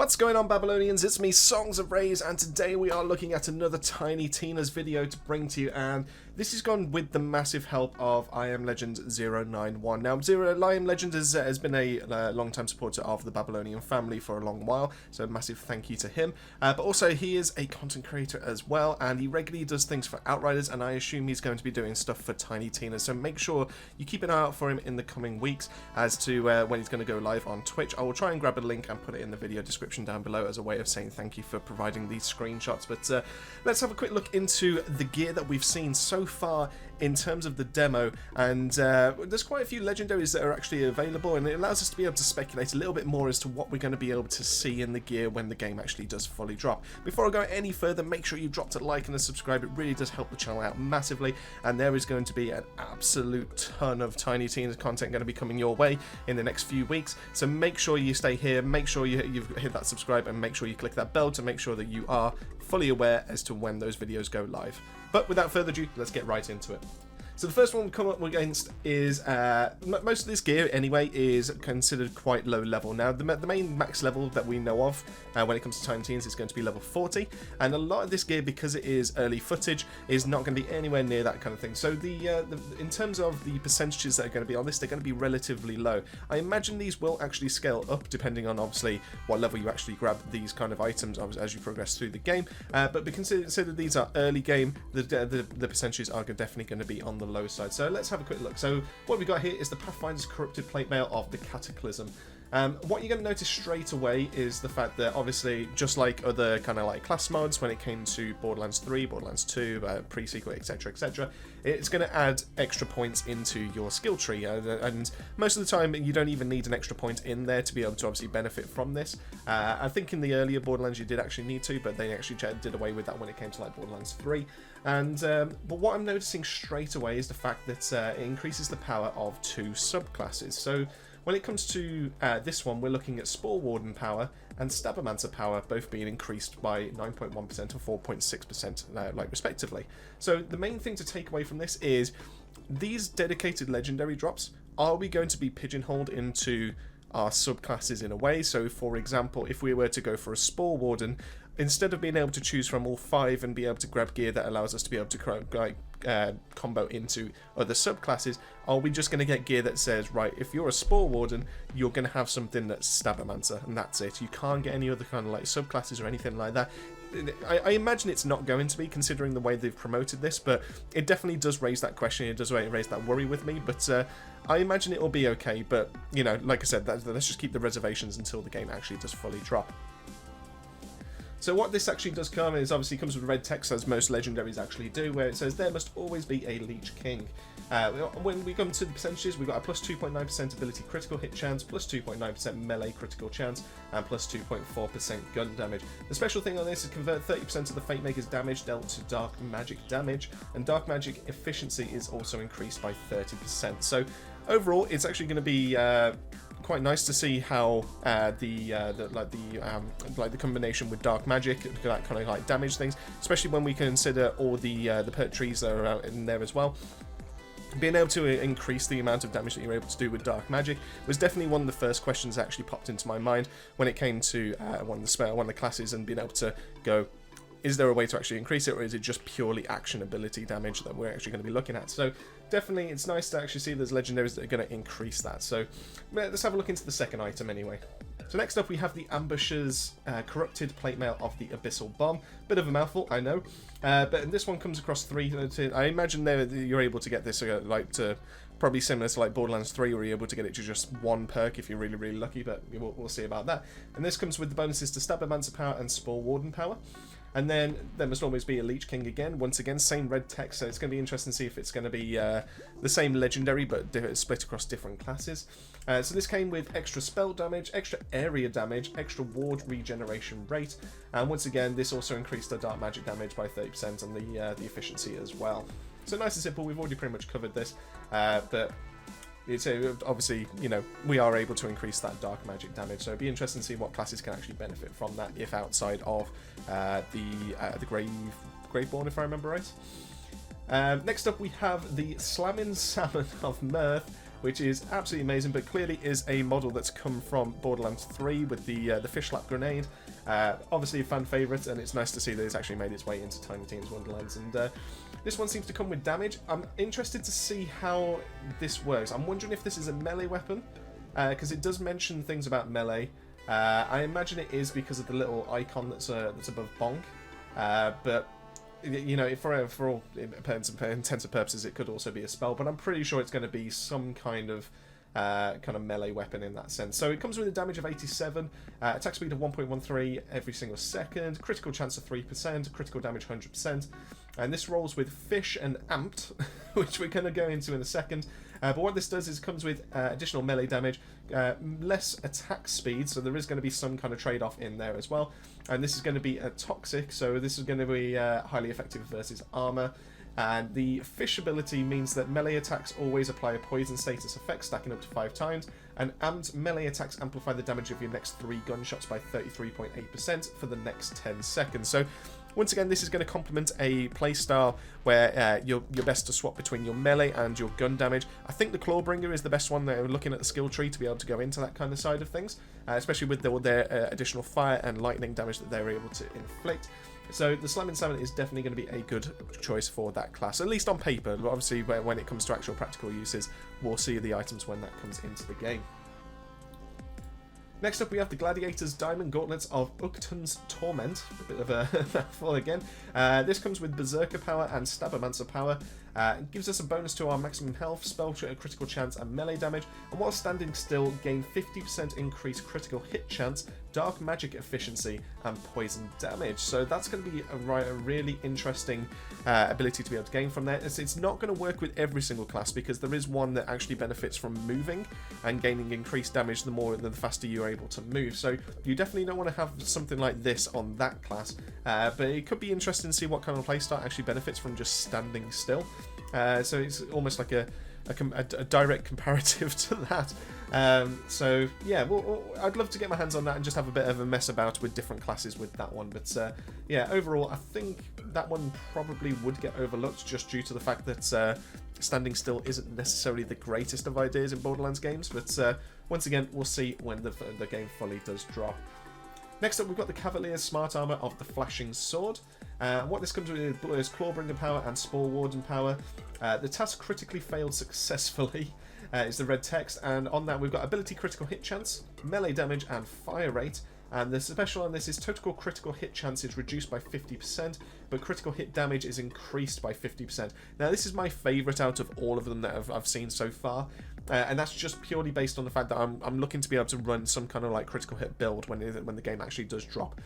What's going on, Babylonians? It's me, Songs of Rays, and today we are looking at another Tiny Tina's video to bring to you, and this has gone with the massive help of I Am Legend 091. Now, I Am Legend has been a long-time supporter of the Babylonian family for a long while, so a massive thank you to him. But also, he is a content creator as well, and he regularly does things for Outriders, and I assume he's going to be doing stuff for Tiny Tina, so make sure you keep an eye out for him in the coming weeks as to when he's going to go live on Twitch. I will try and grab a link and put it in the video description down below as a way of saying thank you for providing these screenshots. But let's have a quick look into the gear that we've seen so far in terms of the demo, and there's quite a few legendaries that are actually available, and it allows us to be able to speculate a little bit more as to what we're going to be able to see in the gear when the game actually does fully drop. Before I go any further, make sure you dropped a like and a subscribe. It really does help the channel out massively, and there is going to be an absolute ton of Tiny Tina's content going to be coming your way in the next few weeks, so make sure you stay here, make sure you've hit that subscribe, and make sure you click that bell to make sure that you are fully aware as to when those videos go live. But without further ado, let's get right into it. So the first one we come up against is, most of this gear anyway is considered quite low level. Now the main max level that we know of when it comes to Tiny Tina's is going to be level 40, and a lot of this gear, because it is early footage, is not going to be anywhere near that kind of thing. So in terms of the percentages that are going to be on this, they're going to be relatively low. I imagine these will actually scale up depending on obviously what level you actually grab these kind of items as you progress through the game, but consider these are early game, the percentages are definitely going to be on the low side. So let's have a quick look. So what we got here is the Pathfinder's corrupted plate mail of the Cataclysm. What you're going to notice straight away is the fact that obviously, just like other kind of like class mods when it came to Borderlands 3, Borderlands 2, pre-sequel, etc, etc, it's going to add extra points into your skill tree, and most of the time you don't even need an extra point in there to be able to obviously benefit from this. I think in the earlier Borderlands you did actually need to, but they actually did away with that when it came to like Borderlands 3. And but what I'm noticing straight away is the fact that it increases the power of 2 subclasses. So when it comes to this one, we're looking at Spore Warden power and Stabomancer power, both being increased by 9.1% and 4.6%, like respectively. So the main thing to take away from this is these dedicated legendary drops. Are we going to be pigeonholed into our subclasses in a way? So for example, if we were to go for a Spore Warden, instead of being able to choose from all 5 and be able to grab gear that allows us to be able to combo into other subclasses, are we just going to get gear that says, right, if you're a Spore Warden, you're going to have something that's Stabomancer, and that's it? You can't get any other kind of like subclasses or anything like that. I imagine it's not going to be, considering the way they've promoted this, but it definitely does raise that question. It does raise that worry with me, but I imagine it will be okay. But, you know, like I said, let's just keep the reservations until the game actually does fully drop. So what this actually does come is obviously comes with red text, as most legendaries actually do, where it says there must always be a Leech King. When we come to the percentages, we've got a plus 2.9% ability critical hit chance, plus 2.9% melee critical chance, and plus 2.4% gun damage. The special thing on this is convert 30% of the Fate Maker's damage dealt to dark magic damage, and dark magic efficiency is also increased by 30%. So overall, it's actually going to be quite nice to see how the combination with dark magic, that kind of like damage things, especially when we consider all the perk trees that are out in there as well. Being able to increase the amount of damage that you're able to do with dark magic was definitely one of the first questions that actually popped into my mind when it came to one of the classes, and being able to go, is there a way to actually increase it, or is it just purely action ability damage that we're actually going to be looking at? So definitely it's nice to actually see there's legendaries that are going to increase that. So let's have a look into the second item anyway. So next up we have the AMBUSHER'S corrupted plate mail of the Abyssal Bomb. Bit of a mouthful, I know, but this one comes across 3. I imagine you're able to get this probably similar to like Borderlands 3, where you're able to get it to just 1 perk if you're really, really lucky, but we'll see about that. And this comes with the bonuses to Stabomancer power and Spore Warden power. And then there must always be a Leech King again. Once again, same red text, so it's going to be interesting to see if it's going to be the same legendary but split across different classes. So this came with extra spell damage, extra area damage, extra ward regeneration rate, and once again, this also increased the dark magic damage by 30% and the efficiency as well. So nice and simple. We've already pretty much covered this, but it's obviously, you know, we are able to increase that dark magic damage, so it'd be interesting to see what classes can actually benefit from that, if outside of the Graveborn, if I remember right. Next up we have the Slamming Salmon of Mirth which is absolutely amazing, but clearly is a model that's come from Borderlands 3 with the FISHSLAP grenade. Obviously a fan favourite, and it's nice to see that it's actually made its way into Tiny Tina's Wonderlands. And this one seems to come with damage. I'm interested to see how this works. I'm wondering if this is a melee weapon, because it does mention things about melee. I imagine it is because of the little icon that's above Bonk, but you know, for all intents and purposes, it could also be a spell. But I'm pretty sure it's going to be some kind of melee weapon in that sense. So it comes with a damage of 87, attack speed of 1.13 every single second, critical chance of 3%, critical damage 100%, and this rolls with Fish and Amped, which we're going to go into in a second. But what this does is it comes with additional melee damage, less attack speed, so there is going to be some kind of trade-off in there as well. And this is going to be toxic, so this is going to be highly effective versus armor. And the Fish ability means that melee attacks always apply a poison status effect, stacking up to 5 times, and amped melee attacks amplify the damage of your next 3 gunshots by 33.8% for the next 10 seconds. So once again, this is going to complement a playstyle where you're best to swap between your melee and your gun damage. I think the Clawbringer is the best one. They're looking at the skill tree to be able to go into that kind of side of things, especially with their additional fire and lightning damage that they're able to inflict. So the Slamming Salmon is definitely going to be a good choice for that class, at least on paper. But obviously, when it comes to actual practical uses, we'll see the items when that comes into the game. Next up, we have the Gladiator's Diamond Gauntlets of UGTON'S Torment. A bit of a mouthful again. This comes with Berserker power and Stabomancer power. It gives us a bonus to our maximum health, spell critical chance, and melee damage. And while standing still, gain 50% increased critical hit chance, dark magic efficiency, and poison damage. So that's going to be a really interesting ability to be able to gain from there. It's not going to work with every single class, because there is one that actually benefits from moving and gaining increased damage the faster you're able to move. So you definitely don't want to have something like this on that class. But it could be interesting to see what kind of playstyle actually benefits from just standing still. So it's almost like a direct comparative to that. So yeah, I'd love to get my hands on that and just have a bit of a mess about with different classes with that one. But yeah, overall, I think that one probably would get overlooked just due to the fact that standing still isn't necessarily the greatest of ideas in Borderlands games. But once again, we'll see when the game fully does drop. Next up, we've got the Cavalier's Smart Armor of the Flashing Sword. What this comes with is Clawbringer power and Spore Warden power. The task critically failed successfully is the red text, and on that we've got ability critical hit chance, melee damage, and fire rate. And the special on this is total critical hit chance is reduced by 50%, but critical hit damage is increased by 50%. Now, this is my favourite out of all of them that I've seen so far. And that's just purely based on the fact that I'm looking to be able to run some kind of like critical hit build when the game actually does drop.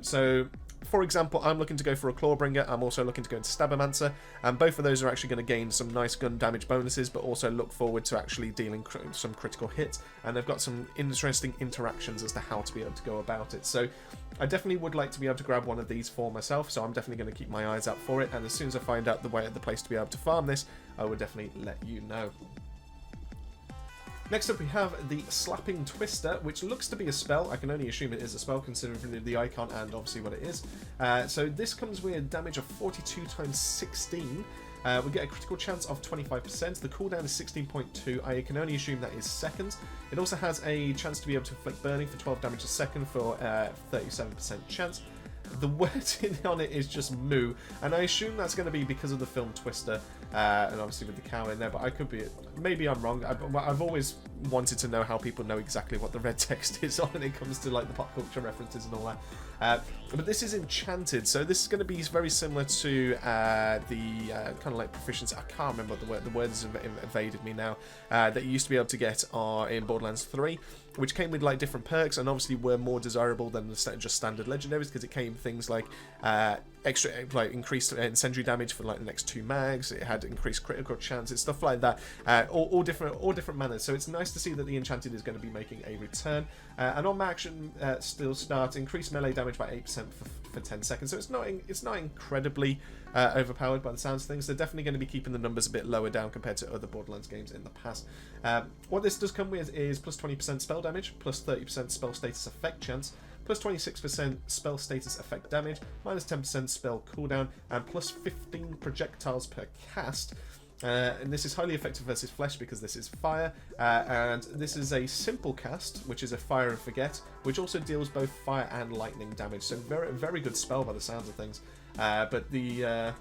So, for example, I'm looking to go for a Clawbringer. I'm also looking to go into Stabomancer, and both of those are actually going to gain some nice gun damage bonuses, but also look forward to actually dealing some critical hits. And they've got some interesting interactions as to how to be able to go about it. So, I definitely would like to be able to grab one of these for myself. So I'm definitely going to keep my eyes out for it. And as soon as I find out the place to be able to farm this, I will definitely let you know. Next up, we have the Slapping Twister, which looks to be a spell. I can only assume it is a spell, considering the icon and obviously what it is. So this comes with a damage of 42 times 16. We get a critical chance of 25%. The cooldown is 16.2. I can only assume that is seconds. It also has a chance to be able to inflict burning for 12 damage a second for 37% chance. The wording on it is just moo, and I assume that's going to be because of the film Twister, and obviously with the cow in there, but I could be, maybe I'm wrong. I've always wanted to know how people know exactly what the red text is on when it comes to like the pop culture references and all that. But this is enchanted, so this is going to be very similar to the kind of like proficiency. I can't remember the words have evaded me now, that you used to be able to get in Borderlands 3, which came with like different perks and obviously were more desirable than just standard legendaries, because it came things like extra, like increased incendiary damage for like the next 2 mags. It had increased critical chances, stuff like that, all different manners. So it's nice to see that the enchanted is going to be making a return. And on action still starts increased melee damage by 8% for 10 seconds. So it's not incredibly overpowered by the sounds of things. They're definitely going to be keeping the numbers a bit lower down compared to other Borderlands games in the past. What this does come with is plus 20% spell damage, plus 30% spell status effect chance, plus 26% spell status effect damage, minus 10% spell cooldown, and plus 15 projectiles per cast. And this is highly effective versus flesh because this is fire, and this is a simple cast, which is a fire and forget, which also deals both fire and lightning damage. So very good spell by the sounds of things. But the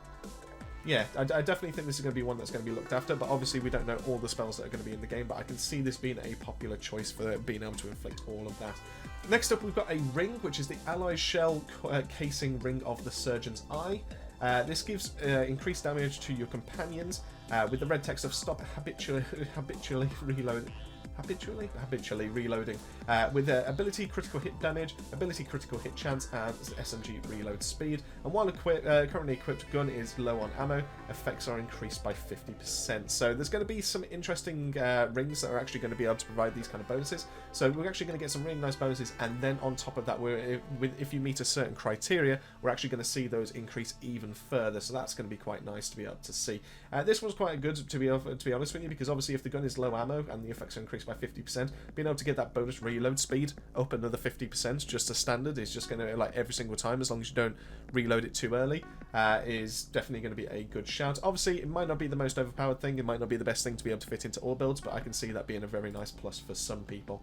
yeah, I definitely think this is going to be one that's going to be looked after, but obviously we don't know all the spells that are going to be in the game, but I can see this being a popular choice for being able to inflict all of that. Next up, we've got a ring, which is the Allies Shell Casing Ring of the Surgeon's Eye. This gives increased damage to your companions with the red text of stop habitually reloading. Habitually reloading with ability critical hit damage, ability critical hit chance, and SMG reload speed. And while currently equipped gun is low on ammo, effects are increased by 50%. So there's going to be some interesting rings that are actually going to be able to provide these kind of bonuses. So we're actually going to get some really nice bonuses, and then on top of that, if you meet a certain criteria, we're actually going to see those increase even further. So that's going to be quite nice to be able to see. This one's quite good to be honest with you, because obviously if the gun is low ammo and the effects are increased by 50%, being able to get that bonus reload speed up another 50% just as standard is just going to, like, every single time, as long as you don't reload it too early, is definitely going to be a good shout. Obviously, it might not be the most overpowered thing, it might not be the best thing to be able to fit into all builds, but I can see that being a very nice plus for some people.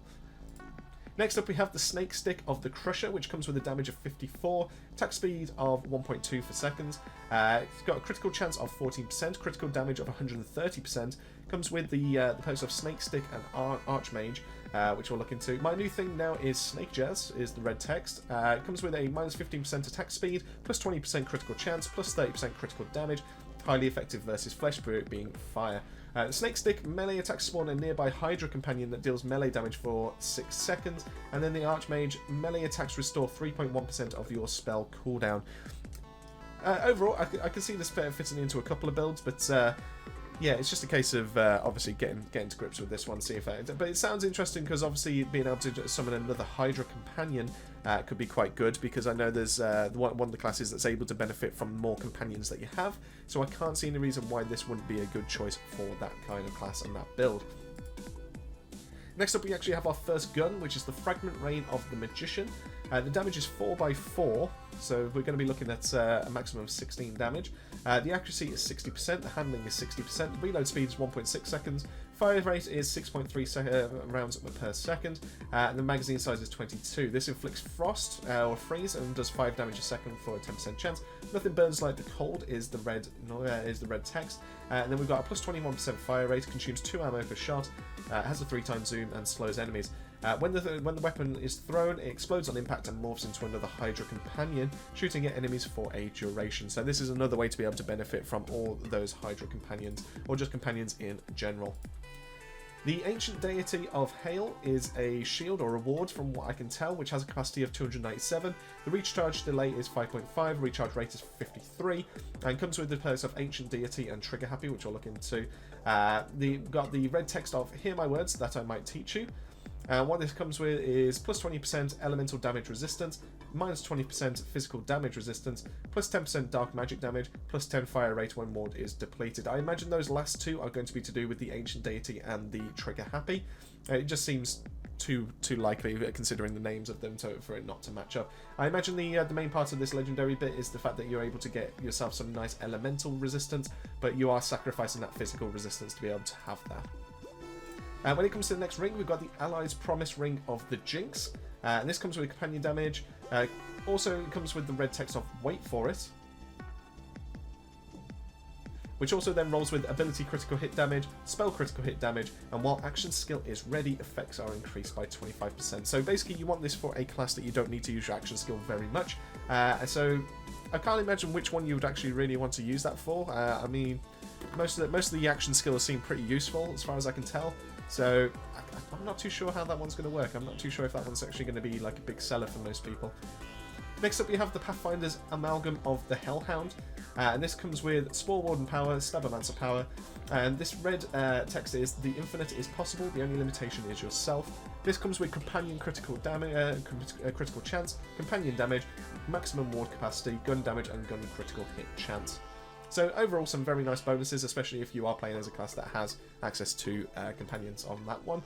Next up, we have the Snake Stick of the Crusher, which comes with a damage of 54, attack speed of 1.2 for seconds. It's got a critical chance of 14%, critical damage of 130%. Comes with the post of Snake Stick and Archmage, which we'll look into. My new thing now is Snake Jazz, is the red text. It comes with a minus 15% attack speed, plus 20% critical chance, plus 30% critical damage. Highly effective versus flesh, being fire. Snake Stick melee attacks spawn a nearby Hydra companion that deals melee damage for 6 seconds, and then the Archmage melee attacks restore 3.1% of your spell cooldown. Overall, I can see this fitting into a couple of builds, but yeah, it's just a case of obviously getting to grips with this one, see if but it sounds interesting because obviously being able to summon another Hydra companion could be quite good, because I know there's one of the classes that's able to benefit from more companions that you have, so I can't see any reason why this wouldn't be a good choice for that kind of class and that build. Next up, we actually have our first gun, which is the Fragment Rain of the Magician. The damage is 4x4, so we're going to be looking at a maximum of 16 damage. The accuracy is 60%, the handling is 60%, reload speed is 1.6 seconds, fire rate is 6.3 rounds per second, and the magazine size is 22. This inflicts frost or freeze and does 5 damage a second for a 10% chance. Nothing burns like the cold is the red text. And then we've got a plus 21% fire rate, consumes 2 ammo per shot, has a 3x zoom, and slows enemies. When the weapon is thrown, it explodes on impact and morphs into another Hydra companion, shooting at enemies for a duration. So this is another way to be able to benefit from all those Hydra companions, or just companions in general. The Ancient Deity of Hail is a shield or reward, from what I can tell, which has a capacity of 297. The recharge delay is 5.5, recharge rate is 53, and comes with the perks of Ancient Deity and Trigger Happy, which I'll look into. Got the red text of Hear My Words That I Might Teach You. What this comes with is plus 20% elemental damage resistance, minus 20% physical damage resistance, plus 10% dark magic damage, plus 10 fire rate when ward is depleted. I imagine those last two are going to be to do with the Ancient Deity and the Trigger Happy. It just seems too likely, considering the names of them, for it not to match up. I imagine the main part of this legendary bit is the fact that you're able to get yourself some nice elemental resistance, but you are sacrificing that physical resistance to be able to have that. When it comes to the next ring, we've got the Allies Promise Ring of the Jinx. And this comes with companion damage. Also, it comes with the red text of Wait For It, which also then rolls with ability critical hit damage, spell critical hit damage, and while action skill is ready, effects are increased by 25%. So basically, you want this for a class that you don't need to use your action skill very much. So I can't imagine which one you would actually really want to use that for. I mean, most of the action skills seem pretty useful as far as I can tell. So I'm not too sure how that one's going to work. I'm not too sure if that one's actually going to be like a big seller for most people. Next up, we have the Pathfinder's Amalgam of the Hellhound, and this comes with Spore Warden power, Stabomancer power, and this red text is the infinite is possible, the only limitation is yourself. This comes with companion critical damage, critical chance, companion damage, maximum ward capacity, gun damage, and gun critical hit chance. So overall, some very nice bonuses, especially if you are playing as a class that has access to companions on that one.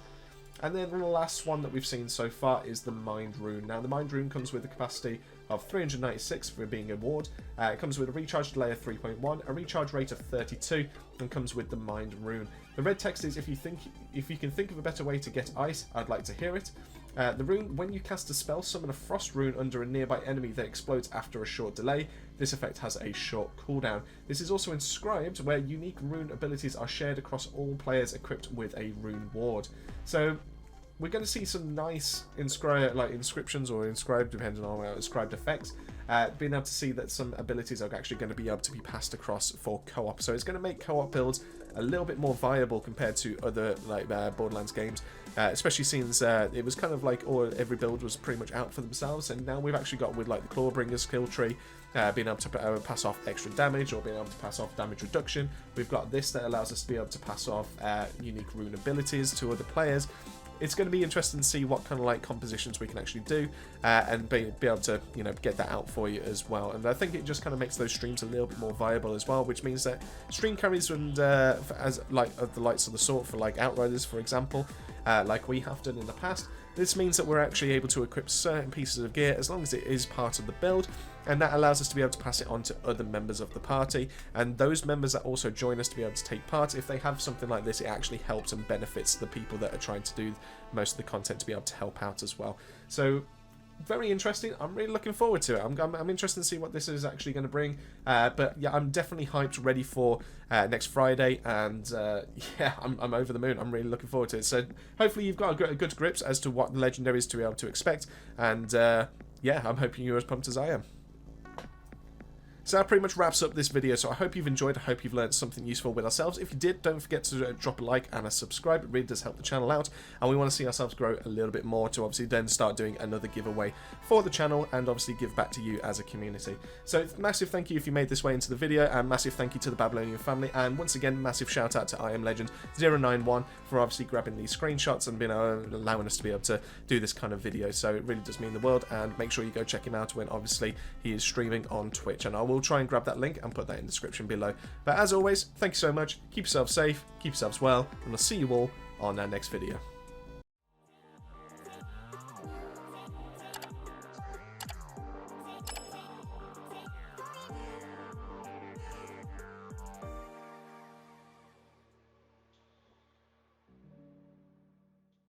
And then the last one that we've seen so far is the Mind Rune. Now, the Mind Rune comes with a capacity of 396 for being a ward. It comes with a recharge delay of 3.1, a recharge rate of 32, and comes with the Mind Rune. The red text is, if you can think of a better way to get ice, I'd like to hear it. The rune, when you cast a spell, summon a frost rune under a nearby enemy that explodes after a short delay. This effect has a short cooldown. This is also inscribed, where unique rune abilities are shared across all players equipped with a rune ward. So we're going to see some nice inscriptions or inscribed, depending on inscribed effects. Being able to see that some abilities are actually going to be able to be passed across for co-op. So it's going to make co-op builds a little bit more viable compared to other Borderlands games, especially since it was kind of like every build was pretty much out for themselves, and now we've actually got with like the Clawbringer's skill tree, being able to pass off extra damage or being able to pass off damage reduction. We've got this that allows us to be able to pass off unique rune abilities to other players. It's going to be interesting to see what kind of like compositions we can actually do and be able to, you know, get that out for you as well. And I think it just kind of makes those streams a little bit more viable as well, which means that stream carries and as like of the likes of the sort for like Outriders, for example, like we have done in the past. This means that we're actually able to equip certain pieces of gear as long as it is part of the build, and that allows us to be able to pass it on to other members of the party, and those members that also join us to be able to take part. If they have something like this, it actually helps and benefits the people that are trying to do most of the content to be able to help out as well. So very interesting. I'm really looking forward to it. I'm interested to see what this is actually going to bring. But yeah, I'm definitely hyped, ready for next Friday, and yeah, I'm over the moon. I'm really looking forward to it. So hopefully you've got a good grips as to what the Legendary is to be able to expect, and yeah, I'm hoping you're as pumped as I am. So that pretty much wraps up this video, so I hope you've enjoyed, I hope you've learned something useful with ourselves. If you did, don't forget to drop a like and a subscribe, it really does help the channel out, and we want to see ourselves grow a little bit more to obviously then start doing another giveaway for the channel and obviously give back to you as a community. So massive thank you if you made this way into the video, and massive thank you to the Babylonian family, and once again, massive shout out to IamLegend091 for obviously grabbing these screenshots and being allowing us to be able to do this kind of video. So it really does mean the world, and make sure you go check him out when obviously he is streaming on Twitch, and I will try and grab that link and put that in the description below. But as always, thank you so much, keep yourselves safe, keep yourselves well, and I'll see you all on our next video.